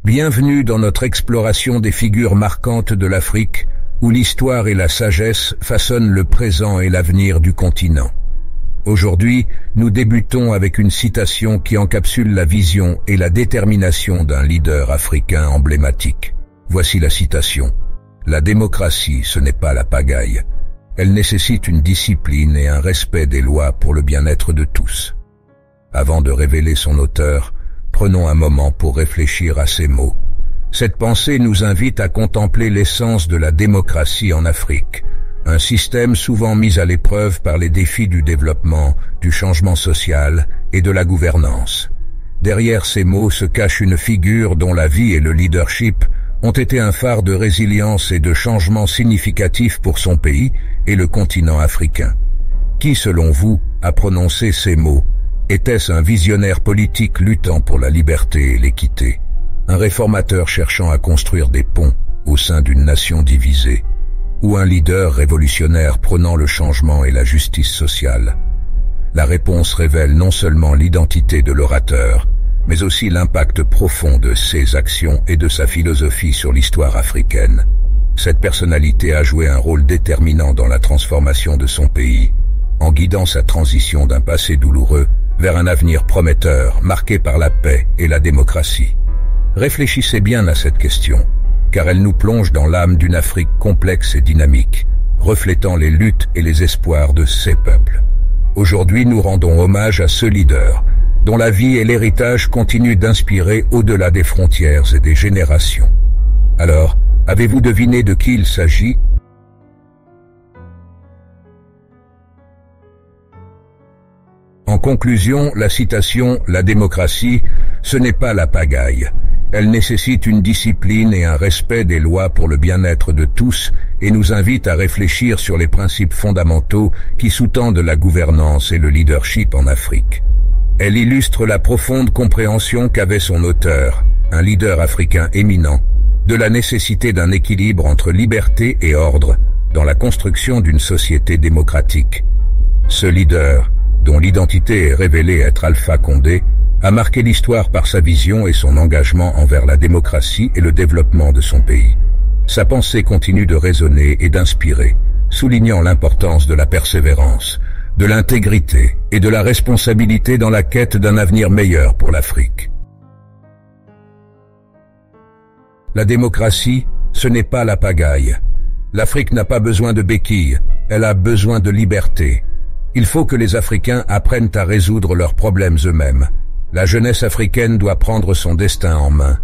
Bienvenue dans notre exploration des figures marquantes de l'Afrique, où l'histoire et la sagesse façonnent le présent et l'avenir du continent. Aujourd'hui, nous débutons avec une citation qui encapsule la vision et la détermination d'un leader africain emblématique. Voici la citation. « La démocratie, ce n'est pas la pagaille. Elle nécessite une discipline et un respect des lois pour le bien-être de tous. » Avant de révéler son auteur, prenons un moment pour réfléchir à ces mots. Cette pensée nous invite à contempler l'essence de la démocratie en Afrique, un système souvent mis à l'épreuve par les défis du développement, du changement social et de la gouvernance. Derrière ces mots se cache une figure dont la vie et le leadership ont été un phare de résilience et de changement significatif pour son pays et le continent africain. Qui, selon vous, a prononcé ces mots? Était-ce un visionnaire politique luttant pour la liberté et l'équité? Un réformateur cherchant à construire des ponts au sein d'une nation divisée? Ou un leader révolutionnaire prônant le changement et la justice sociale? La réponse révèle non seulement l'identité de l'orateur, mais aussi l'impact profond de ses actions et de sa philosophie sur l'histoire africaine. Cette personnalité a joué un rôle déterminant dans la transformation de son pays, en guidant sa transition d'un passé douloureux vers un avenir prometteur, marqué par la paix et la démocratie. Réfléchissez bien à cette question, car elle nous plonge dans l'âme d'une Afrique complexe et dynamique, reflétant les luttes et les espoirs de ses peuples. Aujourd'hui, nous rendons hommage à ce leader, dont la vie et l'héritage continuent d'inspirer au-delà des frontières et des générations. Alors, avez-vous deviné de qui il s'agit? En conclusion, la citation « La démocratie, ce n'est pas la pagaille. Elle nécessite une discipline et un respect des lois pour le bien-être de tous et nous invite à réfléchir sur les principes fondamentaux qui sous-tendent la gouvernance et le leadership en Afrique. Elle illustre la profonde compréhension qu'avait son auteur, un leader africain éminent, de la nécessité d'un équilibre entre liberté et ordre dans la construction d'une société démocratique. Ce leader, dont l'identité est révélée être Alpha Condé, a marqué l'histoire par sa vision et son engagement envers la démocratie et le développement de son pays. Sa pensée continue de résonner et d'inspirer, soulignant l'importance de la persévérance, de l'intégrité et de la responsabilité dans la quête d'un avenir meilleur pour l'Afrique. La démocratie, ce n'est pas la pagaille. L'Afrique n'a pas besoin de béquilles, elle a besoin de liberté. Il faut que les Africains apprennent à résoudre leurs problèmes eux-mêmes. La jeunesse africaine doit prendre son destin en main.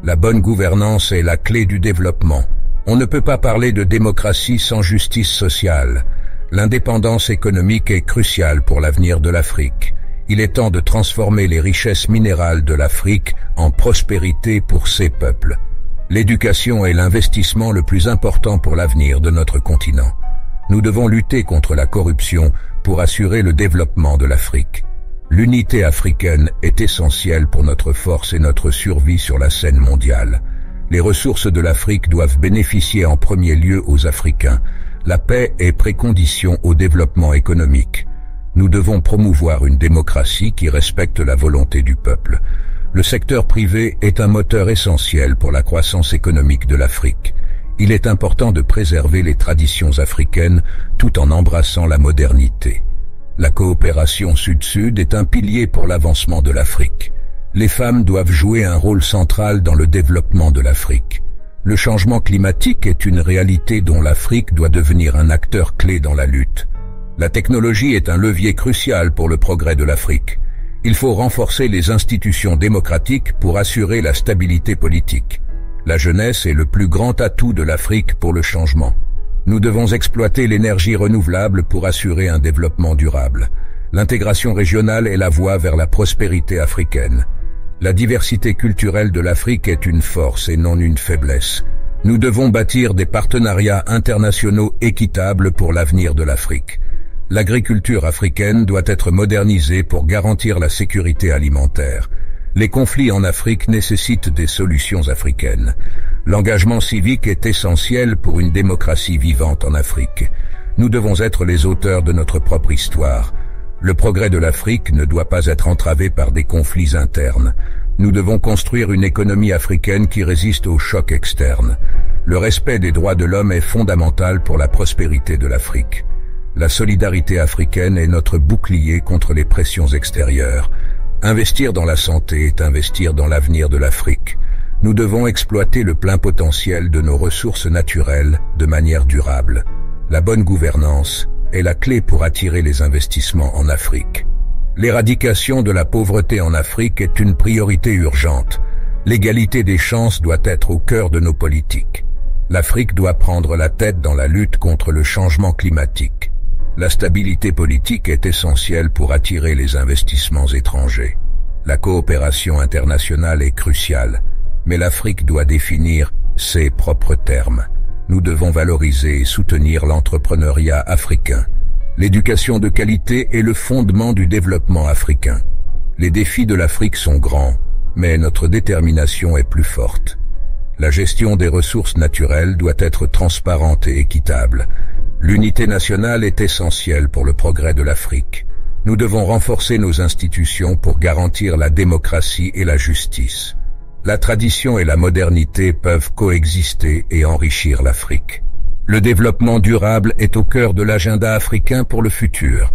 La bonne gouvernance est la clé du développement. On ne peut pas parler de démocratie sans justice sociale. L'indépendance économique est cruciale pour l'avenir de l'Afrique. Il est temps de transformer les richesses minérales de l'Afrique en prospérité pour ses peuples. L'éducation est l'investissement le plus important pour l'avenir de notre continent. Nous devons lutter contre la corruption pour assurer le développement de l'Afrique. L'unité africaine est essentielle pour notre force et notre survie sur la scène mondiale. Les ressources de l'Afrique doivent bénéficier en premier lieu aux Africains. La paix est précondition au développement économique. Nous devons promouvoir une démocratie qui respecte la volonté du peuple. Le secteur privé est un moteur essentiel pour la croissance économique de l'Afrique. Il est important de préserver les traditions africaines tout en embrassant la modernité. La coopération Sud-Sud est un pilier pour l'avancement de l'Afrique. Les femmes doivent jouer un rôle central dans le développement de l'Afrique. Le changement climatique est une réalité dont l'Afrique doit devenir un acteur clé dans la lutte. La technologie est un levier crucial pour le progrès de l'Afrique. Il faut renforcer les institutions démocratiques pour assurer la stabilité politique. La jeunesse est le plus grand atout de l'Afrique pour le changement. Nous devons exploiter l'énergie renouvelable pour assurer un développement durable. L'intégration régionale est la voie vers la prospérité africaine. La diversité culturelle de l'Afrique est une force et non une faiblesse. Nous devons bâtir des partenariats internationaux équitables pour l'avenir de l'Afrique. L'agriculture africaine doit être modernisée pour garantir la sécurité alimentaire. Les conflits en Afrique nécessitent des solutions africaines. L'engagement civique est essentiel pour une démocratie vivante en Afrique. Nous devons être les auteurs de notre propre histoire. Le progrès de l'Afrique ne doit pas être entravé par des conflits internes. Nous devons construire une économie africaine qui résiste aux chocs externes. Le respect des droits de l'homme est fondamental pour la prospérité de l'Afrique. La solidarité africaine est notre bouclier contre les pressions extérieures. Investir dans la santé est investir dans l'avenir de l'Afrique. Nous devons exploiter le plein potentiel de nos ressources naturelles de manière durable. La bonne gouvernance est la clé pour attirer les investissements en Afrique. L'éradication de la pauvreté en Afrique est une priorité urgente. L'égalité des chances doit être au cœur de nos politiques. L'Afrique doit prendre la tête dans la lutte contre le changement climatique. La stabilité politique est essentielle pour attirer les investissements étrangers. La coopération internationale est cruciale, mais l'Afrique doit définir ses propres termes. Nous devons valoriser et soutenir l'entrepreneuriat africain. L'éducation de qualité est le fondement du développement africain. Les défis de l'Afrique sont grands, mais notre détermination est plus forte. La gestion des ressources naturelles doit être transparente et équitable. L'unité nationale est essentielle pour le progrès de l'Afrique. Nous devons renforcer nos institutions pour garantir la démocratie et la justice. La tradition et la modernité peuvent coexister et enrichir l'Afrique. Le développement durable est au cœur de l'agenda africain pour le futur.